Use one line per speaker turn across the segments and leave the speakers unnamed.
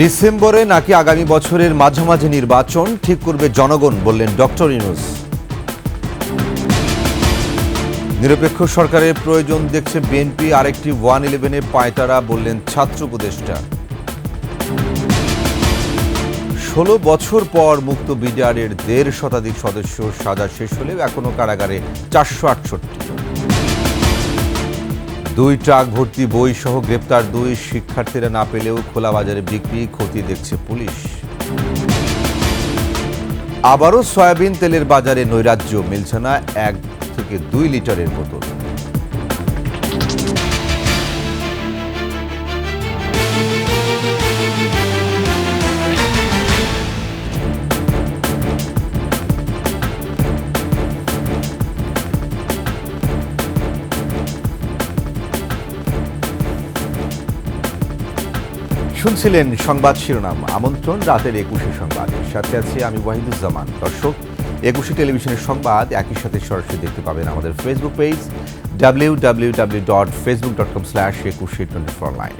ডিসেম্বরে নাকি আগামী বছরের মাঝামাঝি নির্বাচন ঠিক করবে জনগণ, বললেন ডক্টর ইউনূস। নিরপেক্ষ সরকারের প্রয়োজন দেখছে বিএনপি, আরেকটি 111-এ পায়তারা, বললেন ছাত্র উপদেষ্টা। 16 বছর পর মুক্ত বিডিআরের 1.5 শতাধিক সদস্য সাজা শেষ হলেও এখনও কারাগারে 468 জন। 2 ট্রাক ভর্তি বই সহ গ্রেপ্তার 2 শিক্ষার্থীরা না পেলেও খোলা বাজারে বিক্রি খতিয়ে দেখছে পুলিশ। আবারও সয়াবিন তেলের বাজারে নৈরাজ্য, মিলছে না 1 থেকে 2 লিটারের বোতল। শুনছিলেন সংবাদ শিরোনাম। আমন্ত্রণ রাতের 21 সংবাদ, সাথে আছি আমি ওয়াহিদুজ্জামান। দর্শক, 21 টেলিভিশনের সংবাদ একই সাথে সরাসরি দেখতে পাবেন আমাদের ফেসবুক পেজ www.facebook.com/2124online।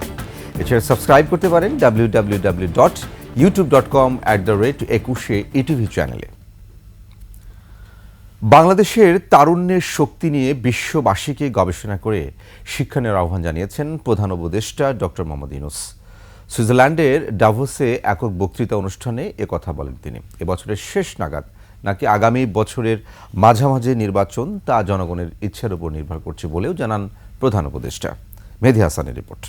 এছাড়া সাবস্ক্রাইব করতে পারেন www.youtube.com/21etv চ্যানেলে। বাংলাদেশের তারুণ্যের শক্তি নিয়ে বিশ্ববাসীকে গবেষণা করে শিক্ষা নেওয়ার আহ্বান জানিয়েছেন প্রধান উপদেষ্টা ডক্টর মোহাম্মদ ইউনূস। সুইজারল্যান্ডের ডাভোসে একক বক্তৃতা অনুষ্ঠানে একথা বলেন তিনি। এবছরের শেষ নাগাদ নাকি আগামী বছরের মাঝামাঝি নির্বাচন, তা জনগণের ইচ্ছার উপর নির্ভর করছে বলেও জানান প্রধান উপদেষ্টা। মেহেদী হাসানের রিপোর্ট।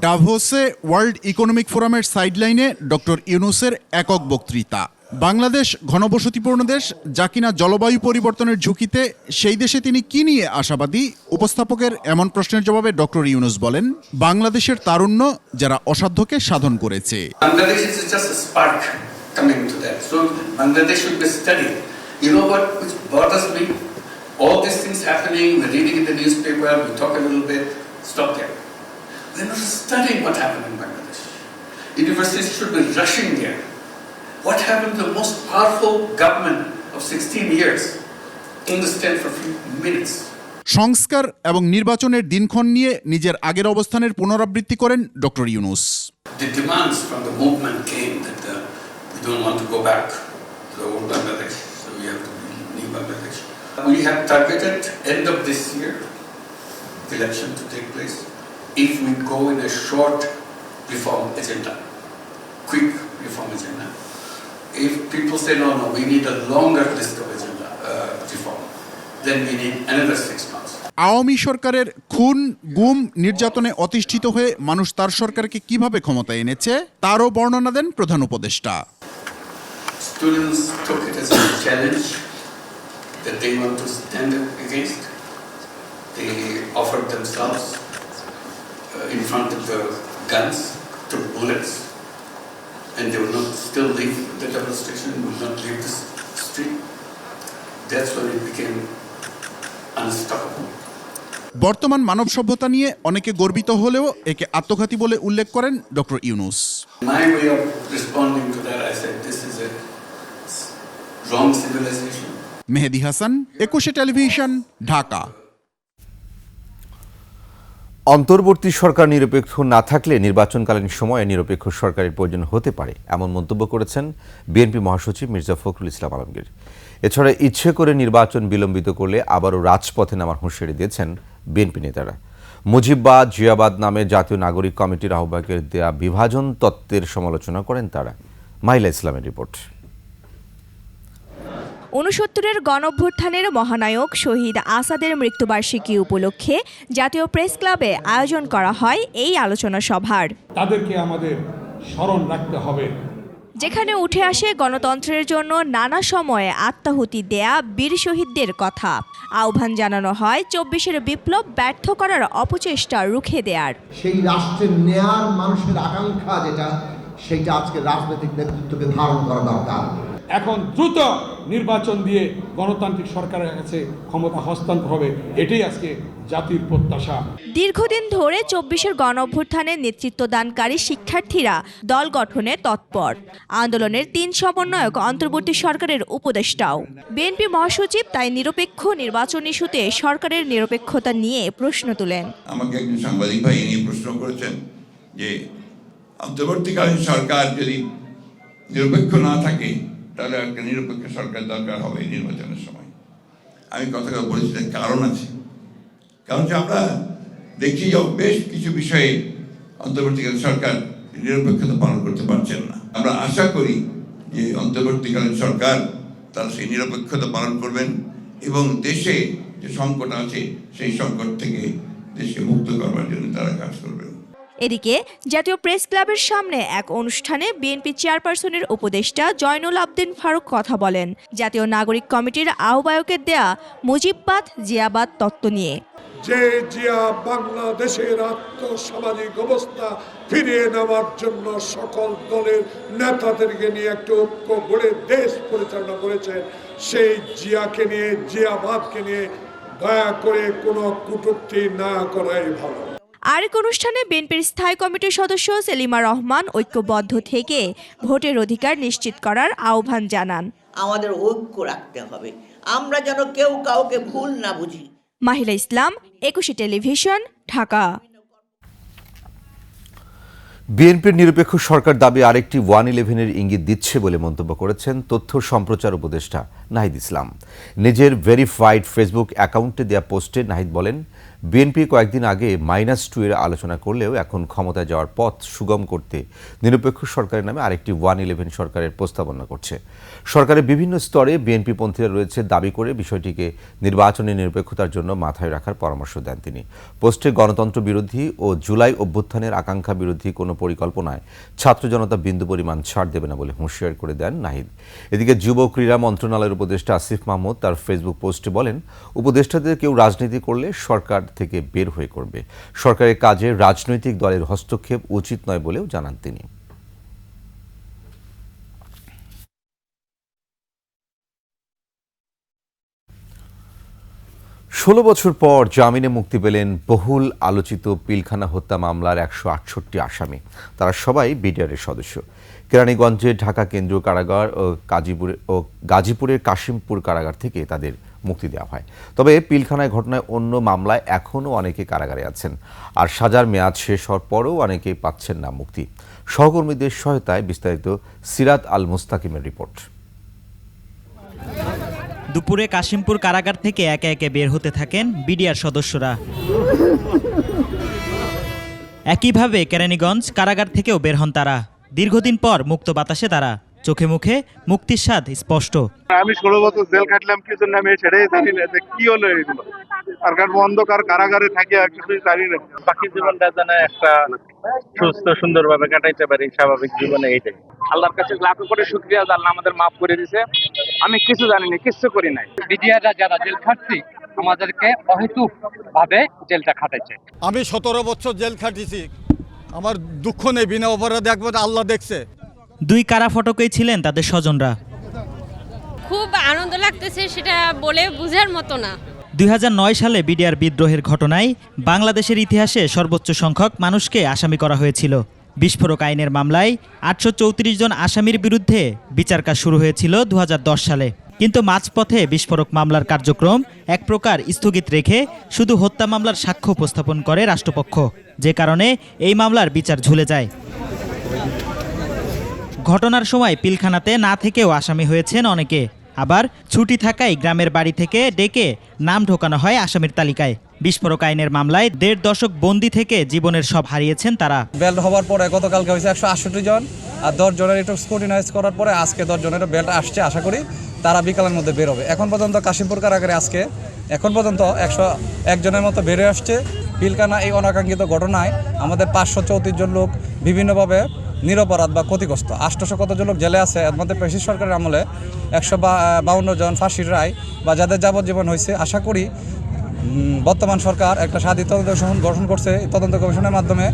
ডাভোসে ওয়ার্ল্ড ইকোনমিক ফোরামের সাইডলাইনে ডক্টর ইউনূসের একক বক্তৃতা। বাংলাদেশ ঘনবসতিপূর্ণ দেশ, যা কিনা জলবায়ু পরিবর্তনের ঝুঁকিতে, সেই দেশে তিনি কি নিয়ে আশাবাদী? উপস্থাপকের এমন প্রশ্নের জবাবে ডক্টর ইউনূস বলেন, বাংলাদেশের তারুণ্য যারা অসাধ্যকে সাধন করেছে।
Universities should be rushing there. What happened to the most powerful government of 16 years in the stand for a few minutes?
সংস্কার এবং নির্বাচনের দিনক্ষণ নিয়ে নিজের আগের অবস্থানের পুনরাবৃত্তি করেন doctor Yunus.
The demands from the movement came that we don't want to go back to the old Bangladesh, so we have to leave Bangladesh. We have targeted end of this year election to take place if we go in a short reform agenda, quick reform agenda. If people say no, we need a longer list of agenda reform, then we need another 6 months.
Awami সরকারের খুন, গুম, নির্যাতনে অতিষ্ঠিত হয়ে মানুষ তার সরকারকে কিভাবে ক্ষমতায় এনেছে তারও বর্ণনা দেন প্রধান উপদেষ্টা।
Students took it as a challenge that they want to stand against. They offered themselves in front of the guns, took bullets, and they will not still leave the demonstration, will not leave the street. That's when it became unstoppable.
বর্তমান মানব সভ্যতা নিয়ে অনেকে গর্বিত হলেও একে আত্মঘাতী বলে উল্লেখ করেন doctor Yunus.
My way of responding to that, I said, this is a wrong civilization.
Mehedi Hasan, 21 television, Dhaka.
অন্তর্বর্তী সরকার নিরপেক্ষ না থাকলে নির্বাচনকালীন সময়ে নিরপেক্ষ সরকারের প্রয়োজন হতে পারে, এমন মন্তব্য করেছেন বিএনপি মহাসচিব মির্জা ফখরুল ইসলাম আলমগীর। এছাড়া ইচ্ছে করে নির্বাচন বিলম্বিত করলে আবারও রাজপথে নামার হুঁশিয়ারি দিয়েছেন বিএনপি নেতারা। মুজিববাদ জিয়াবাদ নামে জাতীয় নাগরিক কমিটির আহ্বায়কের দেয়া বিভাজন তত্ত্বের সমালোচনা করেন তারা। মাইলা ইসলামের রিপোর্ট।
৬৯-এর গণঅভ্যুত্থানের মহানায়ক শহীদ আসাদের মৃত্যুবার্ষিকী উপলক্ষে জাতীয় প্রেস ক্লাবে আয়োজন করা হয় এই আলোচনা সভার।
তাদেরকে আমাদের স্মরণ রাখতে হবে,
যেখানে উঠে আসে গণতন্ত্রের জন্য নানা সময়ে আত্মাহুতি দেয়া বীর শহীদদের কথা। আহ্বান জানানো হয় ২৪-এর বিপ্লব ব্যর্থ করার অপচেষ্টা রুখে দেয়ার।
সেই রাষ্ট্রের নেয়ার মানুষের আকাঙ্ক্ষা যেটা, সেটা আজকে রাজনৈতিক নেতৃত্বকে ধারণ করা দরকার।
এখন দ্রুত নির্বাচন দিয়ে গণতান্ত্রিক সরকারের কাছে ক্ষমতা হস্তান্তর হবে, এটাই আজকে জাতির প্রত্যাশা।
দীর্ঘদিন ধরে ২৪-এর গণঅভ্যুত্থানে নেতৃত্বদানকারী শিক্ষার্থীরা দল গঠনে তৎপর। আন্দোলনের ৩ সমন্বয়ক অন্তর্বর্তী সরকারের উপদেষ্টাও। বিএনপি মহাসচিব তাই নিরপেক্ষ নির্বাচন ইস্যুতে সরকারের নিরপেক্ষতা নিয়ে প্রশ্ন তুলেন।
আমাকে একজন সাংবাদিক ভাই নিয়ে প্রশ্ন করেছেন যে অন্তর্বর্তীকালীন সরকার যদি নিরপেক্ষ না থাকে তাহলে একটা নিরপেক্ষ সরকার দরকার হবে নির্বাচনের সময়। আমি কথাটা বলেছি, তার কারণ আছে। কারণ যে আমরা দেখি যে বেশ কিছু বিষয়ে অন্তর্বর্তীকালীন সরকার নিরপেক্ষতা পালন করতে পারছেন না। আমরা আশা করি যে অন্তর্বর্তীকালীন সরকার তারা সেই নিরপেক্ষতা পালন করবেন এবং দেশে যে সংকট আছে সেই সংকট থেকে দেশকে মুক্ত করবার জন্য তারা কাজ করবেন।
এদিকে জাতীয় প্রেস ক্লাবের সামনে এক অনুষ্ঠানে বিএনপি চেয়ারপারসনের উপদেষ্টা জয়নুল আবদিন ফারুক কথা বলেন জাতীয় নাগরিক কমিটির আহ্বায়কের দেয়া মুজিববাদ জিয়াবাদ তত্ত্ব নিয়ে।
যে জিয়া বাংলাদেশের আর্থসামাজিক অবস্থা ফিরিয়ে নেওয়ার জন্য সকল দলের নেতাদেরকে নিয়ে একটা ঐক্য গড়ে দেশ পরিচালনা করেছেন, সেই জিয়াকে নিয়ে, জিয়াবাদকে নিয়ে দয়া করে কোনো কটূক্তি না করাই ভালো।
আরেক অনুষ্ঠানে বিএনপির স্থায়ী কমিটির সদস্য সেলিমা রহমান ঐক্যবদ্ধ থেকে ভোটের অধিকার নিশ্চিত করার আহ্বান জানান।
আমাদের ঐক্য রাখতে হবে, আমরা যেন কেউ কাউকে ভুল না বুঝি।
মাহিলা ইসলাম, 21 টেলিভিশন, ঢাকা।
বিএনপির নিরপেক্ষ সরকার দাবি আরেকটি 111-এর ইঙ্গিত দিচ্ছে বলে মন্তব্য করেছেন তথ্য সম্প্রচার উপদেষ্টা নাহিদ ইসলাম। নিজের ভেরিফাইড ফেসবুক অ্যাকাউন্টে দেয়া পোস্টে নাহিদ বলেন, বিএনপি কয়েকদিন আগে -2 এর আলোচনা করলেও এখন ক্ষমতায় যাওয়ার পথ সুগম করতে নিরপেক্ষ সরকারের নামে আরেকটি 111 সরকারের প্রস্তাবনা করছে। সরকারের বিভিন্ন স্তরে বিএনপি পন্থীরা রয়েছে দাবি করে বিষয়টিকে নির্বাচনী নিরপেক্ষতার জন্য মাথায় রাখার পরামর্শ দেন তিনি। পোস্টে গণতন্ত্র বিরোধী ও জুলাই অভ্যুত্থানের আকাঙ্ক্ষা বিরোধী কোনো পরিকল্পনায় ছাত্র জনতা বিন্দু পরিমাণ ছাড় দেবে না বলে হুঁশিয়ার করে দেন নাহিদ। এদিকে যুব ক্রীড়া মন্ত্রণালয়ের উপদেষ্টা আসিফ মাহমুদ তার ফেসবুক পোস্টে বলেন, উপদেষ্টাদের কেউ রাজনীতি করলে সরকার থেকে বের হয়ে করবে। সরকারের কাজে রাজনৈতিক দলের হস্তক্ষেপ উচিত নয় বলেও জানান তিনি। 16 বছর পর জামিনে মুক্তি পেলেন বহুল আলোচিত পিলখানা হত্যা মামলার 168 আসামি। তারা সবাই বিডিআরের সদস্য। কেরানীগঞ্জের ঢাকা কেন্দ্রীয় কারাগার ও গাজীপুরের কাশিমপুর কারাগার থেকে তাদের মুক্তি দেওয়া হয়। তবে পিলখানায় ঘটনায় অন্য মামলায় এখনও অনেকে কারাগারে আছেন, আর সাজার মেয়াদ শেষ হওয়ার পরেও অনেকেই পাচ্ছেন না মুক্তি। সহকর্মীদের সহায়তায় বিস্তারিত সিরাত আল মুস্তাকিমের রিপোর্ট।
দুপুরে কাশিমপুর কারাগার থেকে একে একে বের হতে থাকেন বিডিআর সদস্যরা। একইভাবে কেরানীগঞ্জ কারাগার থেকেও বের হন তারা। দীর্ঘদিন পর মুক্ত বাতাসে তারা, চোখে মুখে মুক্তির স্বাদ স্পষ্ট।
আমি 16 বছর জেল কাটলাম কি জন্য আমি সেটাই জানি না, যে কি হলো এগুলো। সরকার অন্ধকার কারাগারে থাকে আর কিছুই জানি না।
বাকি জীবনটা যেন একটা সুস্থ সুন্দরভাবে কাটাইতে পারি, স্বাভাবিক জীবনে এইটাই। আল্লাহর কাছে লাখো কোটি শুকরিয়া, আল্লাহ আমাদের মাফ করে দিয়েছে। আমি কিছু জানি না, কিছু করি নাই। বিডিআররা যারা জেল খাটছি আমাদেরকে অহেতুক ভাবে জেলটা খাটাইছে।
আমি 17 বছর জেল খাটিছি, আমার দুঃখ নেই, বিনা অপরাধে একবার আল্লাহ দেখছে।
দুই কারা ফটকেই ছিলেন তাদের স্বজনরা।
খুব আনন্দ লাগতেছে, সেটা বলে বোঝার মতো না।
2009 সালে বিডিআর বিদ্রোহের ঘটনায় বাংলাদেশের ইতিহাসে সর্বোচ্চ সংখ্যক মানুষকে আসামি করা হয়েছিল। বিস্ফোরক আইনের মামলায় 834 জন আসামির বিরুদ্ধে বিচার কাজ শুরু হয়েছিল 2010 সালে। কিন্তু মাঝপথে বিস্ফোরক মামলার কার্যক্রম এক প্রকার স্থগিত রেখে শুধু হত্যা মামলার সাক্ষ্য উপস্থাপন করে রাষ্ট্রপক্ষ, যে কারণে এই মামলার বিচার ঝুলে যায়। ঘটনার সময় পিলখানাতে না থেকেও আসামি হয়েছেন অনেকে। আবার ছুটি থাকায় গ্রামের বাড়ি থেকে ডেকে নাম ঢোকানো হয় আসামির তালিকায়। বিস্ফোরক আইনের মামলায় 1.5 দশক বন্দি থেকে জীবনের সব হারিয়েছেন তারা।
বেল হওয়ার পরে গতকালকে হয়েছে 168 জন, আর 10 জনের একটু স্ক্রুটিনাইজ করার পরে আজকে 10 জনের বেল আসছে। আশা করি তারা বিকালের মধ্যে বের হবে। এখন পর্যন্ত কাশিমপুর কারাগারে আজকে এখন পর্যন্ত 101 জনের মতো বের হয়ে আসছে। পিলখানা এই অনাকাঙ্ক্ষিত ঘটনায় আমাদের 534 জন লোক বিভিন্নভাবে নিরপরাধ বা ক্ষতিগ্রস্ত। 800 কত জন লোক জেলে আছে। এর মধ্যে ফ্যাসিস্ট সরকারের আমলে 152 জন ফাঁসির রায় বা যাদের যাবজ্জীবন হয়েছে। আশা করি বর্তমান সরকার একটা স্বাধীন তদন্ত কমিশন গঠন করছে, তদন্ত কমিশনের মাধ্যমে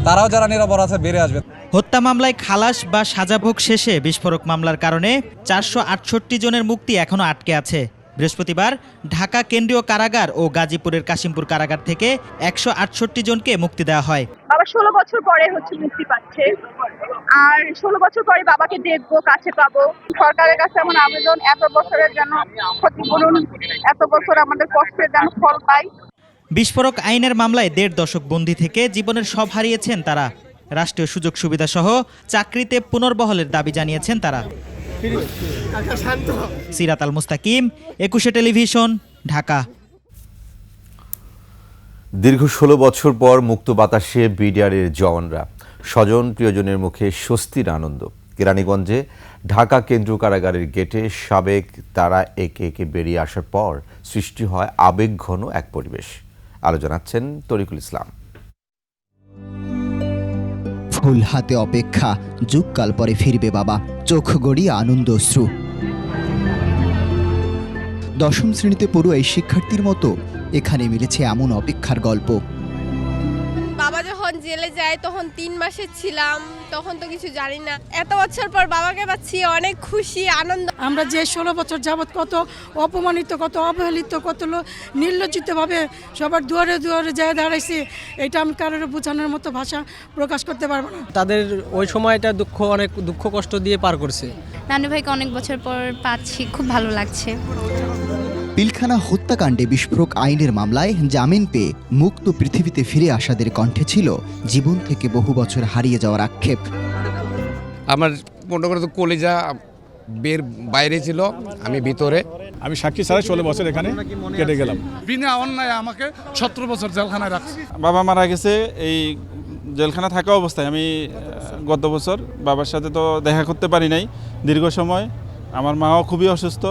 তারাও যারা নিরপরাধ আছে বেরিয়ে আসবে।
হত্যা মামলায় খালাস বা সাজাভোগ শেষে বিস্ফোরক মামলার কারণে 468 জনের মুক্তি এখনও আটকে আছে। বৃহস্পতিবার ঢাকা কেন্দ্রীয় কারাগার ও গাজীপুরের কাশিমপুর কারাগার থেকে 168 জনকে মুক্তি দেওয়া হয়।
বাবা 16 বছর পরে মুক্তি পাচ্ছে, আর 16 বছর পরে বাবাকে দেখবো, কাছে পাবো। সরকারের কাছে আমার আবেদন, এত বছরের যেন ক্ষতিপূরণ, এত বছর আমাদের কষ্টের যেন ফল পাই।
বিস্ফোরক আইনের মামলায় 1.5 দশক বন্দি থেকে জীবনের সব হারিয়েছেন তারা। রাষ্ট্রীয় সুযোগ সুবিধা সহ চাকরিতে পুনর্বহলের দাবি জানিয়েছেন তারা। সিরাত আল মুস্তাকিম, 21 টেলিভিশন, ঢাকা।
দীর্ঘ 16 বছর পর মুক্ত বাতাসে বিডিআরের জওয়ানরা, স্বজন প্রিয়জনের মুখে স্বস্তির আনন্দ। কেরানীগঞ্জে ঢাকা কেন্দ্রীয় কারাগারের গেটে সাবেক তারা একে একে বেরিয়ে আসার পর সৃষ্টি হয় আবেগঘন এক পরিবেশ। আরো জানাচ্ছেন তরিকুল ইসলাম।
ফুল হাতে অপেক্ষা, যুগকাল পরে ফিরবে বাবা, চোখ গড়িয়ে আনন্দ অশ্রু। 10ম শ্রেণীতে পড়ুয়া এই শিক্ষার্থীর মতো এখানে মিলেছে এমন অপেক্ষার গল্প।
বাবা যখন জেলে যায় তখন 3 মাসে ছিলাম, তখন তো কিছু জানি না। এত বছর পর বাবাকে পাচ্ছি, অনেক খুশি আনন্দ।
আমরা যে 16 বছর যাবৎ কত অপমানিত, কত অবহেলিত, কত নির্লজ্জিতভাবে সবার দুয়ারে দুয়ারে যায় দাঁড়াইছি, এটা আমি কারোর বোঝানোর মতো ভাষা প্রকাশ করতে পারবো না।
তাদের ওই সময়টা অনেক দুঃখ কষ্ট দিয়ে পার করছে।
নানু ভাইকে অনেক বছর পর পাচ্ছি, খুব ভালো লাগছে।
পিলখানা হত্যাকাণ্ডে বিস্ফোরক আইনের মামলায় জামিন পেয়ে মুক্ত পৃথিবীতে ফিরে আসাদের কণ্ঠে ছিল জীবন থেকে বহু বছর হারিয়ে যাওয়ার আক্ষেপ।
আমার মনে করো কলেজা বের বাইরে ছিল, আমি ভিতরে।
আমি সাক্ষী ছাড়া 16 বছর এখানে কেটে গেলাম।
বিনা অন্যায় আমাকে 17 বছর জেলখানায় রাখছে।
বাবা মারা গেছে এই জেলখানা থাকা অবস্থায়। আমি গত বছর বাবার সাথে তো দেখা করতে পারি নাই দীর্ঘ সময়। আমার মাও খুবই অসুস্থ,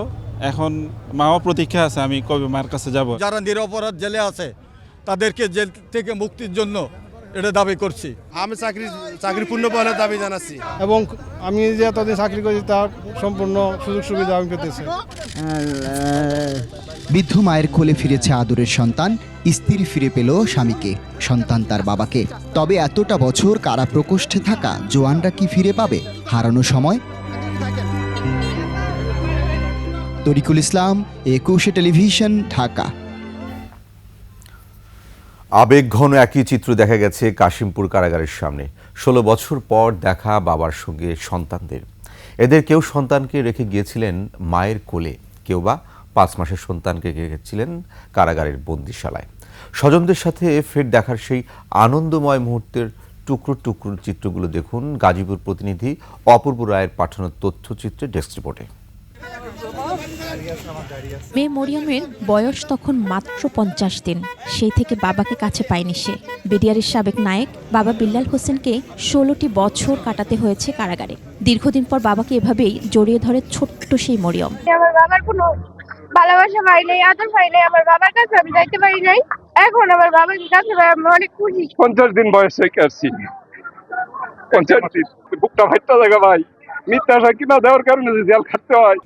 এখন মাও প্রতীক্ষা আছে আমি কবে মার কাছে যাব।
যারা নিরপরাধ জেলে আছে তাদেরকে জেল থেকে মুক্তির জন্য এটা দাবি করছি।
আমি চাকরি পূর্ণ পাওয়ার দাবি জানাচ্ছি
এবং আমি যে এতদিন চাকরি করি তার সম্পূর্ণ সুযোগ সুবিধা আমি পেতেছি।
বৃদ্ধ মায়ের কোলে ফিরেছে আদরের সন্তান, স্ত্রী ফিরে পেল স্বামীকে, সন্তান তার বাবাকে। তবে এতটা বছর কারা প্রকোষ্ঠে থাকা জওয়ানরা কি ফিরে পাবে হারানো সময়? তরিকুল ইসলাম, 21 টেলিভিশন, ঢাকা।
আবেগঘন একই চিত্র দেখা গেছে কাশিমপুর কারাগারের সামনে। 16 বছর পর দেখা বাবার সঙ্গে সন্তানদের। এদের কেউ সন্তানকে রেখে গিয়েছিলেন মায়ের কোলে, কেউ বা 5 মাসের সন্তানকে রেখেছিলেন কারাগারের বন্দিশালায়। স্বজনদের সাথে ফের দেখার সেই আনন্দময় মুহূর্তের টুকরো টুকরো চিত্রগুলো দেখুন গাজীপুর প্রতিনিধি অপূর্ব রায়ের পাঠানো তথ্যচিত্রে ডেস্ক রিপোর্টে।
মেয়ে মরিয়মের বয়স তখন মাত্র 50 দিন। সেই থেকে বাবাকে কাছে পায়নি সে। বিডিআরের সাবেক নায়ক বাবা বিল্লাল হোসেনকে 16টি বছর কাটাতে হয়েছে কারাগারে। দীর্ঘদিন পর বাবাকে এভাবেই জড়িয়ে ধরে ছোট্ট সেই মরিয়ম।
আমার বাবার কোনো ভালোবাসা পাই নাই, আদর পাই নাই, আমার বাবার কাছে আমি যাইতে পারি নাই। এখন আমার বাবার কাছে আমি অনেক খুশি।
50 দিন বয়স হয়ে গেছি, 50 দিন বুকটা ফাইটা জায়গা ভাই।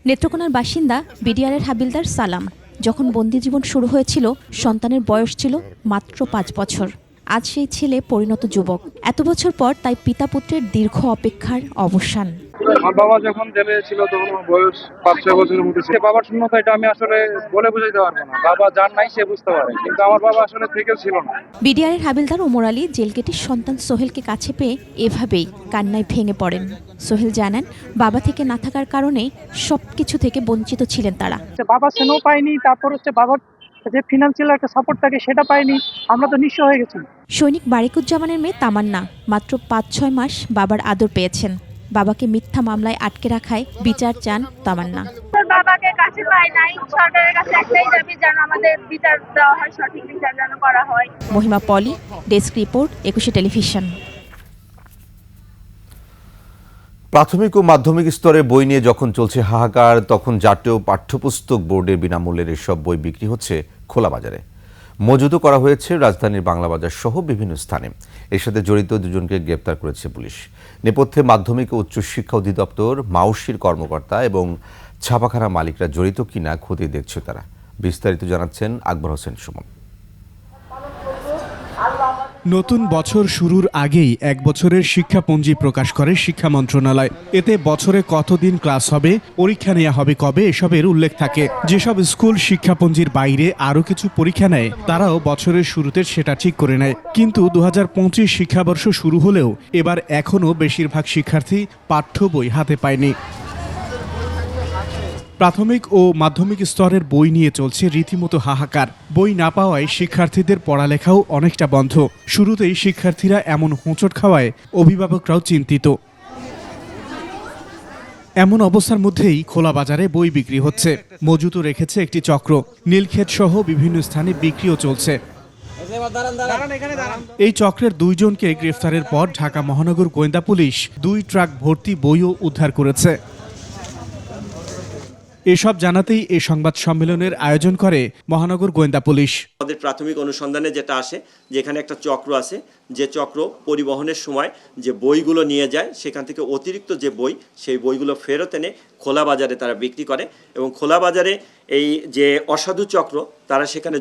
নেত্রকোনার বাসিন্দা বিডিআরের হাবিলদার সালাম। যখন বন্দি জীবন শুরু হয়েছিল সন্তানের বয়স ছিল মাত্র 5 বছর। আজ সেই ছেলে পরিণত যুবক। এত বছর পর তাই পিতা পুত্রের দীর্ঘ অপেক্ষার অবসান।
আমার বাবা যখন জেলে ছিল তখন আমার বয়স 5-6 বছরের মধ্যে ছিল। বাবার শূন্যতা এটা আমি আসলে বলে বুঝাইতে পারবো না। বাবা যার নাই সে বুঝতে পারে, কিন্তু আমার বাবা আসলে থেকে ছিল না।
বিডিআরের হাবিলদার ওমর আলী জেলগেটের সন্তান সোহেলকে কাছে পেয়ে এভাবেই কান্নায় ভেঙে পড়েন। সোহেল জানান, বাবা থেকে না থাকার কারণে সবকিছু থেকে বঞ্চিত ছিলেন তারা।
বাবা স্নেহ পাইনি, তারপর হচ্ছে বাবার যে ফিনান্সিয়াল একটা সাপোর্ট থাকে সেটা পাইনি, আমরা তো নিঃস্ব হয়ে গেছি।
সৈনিক বারিকুজ্জামানের মেয়ে তামান্না মাত্র 5-6 মাস বাবার আদর পেয়েছেন। বাবাকে মিথ্যা মামলায় আটকে রাখায় বিচার চান তামান্না।
বাবাকে কাছে পাই নাই, সরকারের কাছে একটাই দাবি যেন আমাদের বিচার দেওয়া হয়, সঠিক বিচার যেন করা হয়।
মহিমা পলি, ডেস্ক রিপোর্ট, 21 টেলিভিশন।
প্রাথমিক ও মাধ্যমিক স্তরে বই নিয়ে যখন চলছে হাহাকার, তখন জাতীয় পাঠ্যপুস্তক বোর্ডের বিনামূল্যের এসব বই বিক্রি হচ্ছে খোলা বাজারে। মজুতও করা হয়েছে রাজধানীর বাংলা বাজার সহ বিভিন্ন স্থানে। এর সাথে জড়িত 2 জনকে গ্রেপ্তার করেছে পুলিশ। নেপথ্যে মাধ্যমিক ও উচ্চশিক্ষা অধিদপ্তর, মাউসির কর্মকর্তা এবং ছাপাখানা মালিকরা জড়িত কিনা খতিয়ে দেখছে তারা। বিস্তারিত জানাচ্ছেন আকবর হোসেন সুমন।
নতুন বছর শুরুর আগেই 1 বছরের শিক্ষাপঞ্জি প্রকাশ করে শিক্ষা মন্ত্রণালয়। এতে বছরে কতদিন ক্লাস হবে, পরীক্ষা নেওয়া হবে কবে, এসবের উল্লেখ থাকে। যেসব স্কুল শিক্ষাপঞ্জির বাইরে আরও কিছু পরীক্ষা নেয় তারাও বছরের শুরুতে সেটা ঠিক করে নেয়। কিন্তু 2025 শিক্ষাবর্ষ শুরু হলেও এবার এখনও বেশিরভাগ শিক্ষার্থী পাঠ্য বই হাতে পায়নি। প্রাথমিক ও মাধ্যমিক স্তরের বই নিয়ে চলছে রীতিমতো হাহাকার। বই না পাওয়ায় শিক্ষার্থীদের পড়ালেখাও অনেকটা বন্ধ। শুরুতেই শিক্ষার্থীরা এমন হোঁচট খাওয়ায় অভিভাবকরাও চিন্তিত। এমন অবস্থার মধ্যেই খোলা বাজারে বই বিক্রি হচ্ছে। মজুতও রেখেছে একটি চক্র। নীলক্ষেত সহ বিভিন্ন স্থানে বিক্রিও চলছে। এই চক্রের 2 জনকে গ্রেফতারের পর ঢাকা মহানগর গোয়েন্দা পুলিশ 2 ট্রাক ভর্তি বইও উদ্ধার করেছে। এসব জানাতেই এই সংবাদ সম্মেলনের আয়োজন করে মহানগর গোয়েন্দা পুলিশ।
আমাদের প্রাথমিক অনুসন্ধানে যেটা আসে যে এখানে একটা চক্র আছে, যে চক্র পরিবহনের সময় যে বইগুলো নিয়ে যায় সেখান থেকে অতিরিক্ত যে বই সেই বইগুলো ফেরত এনে খোলা বাজারে তারা বিক্রি করে এবং খোলা বাজারে এই যে অসাধু চক্র তারা সেখানে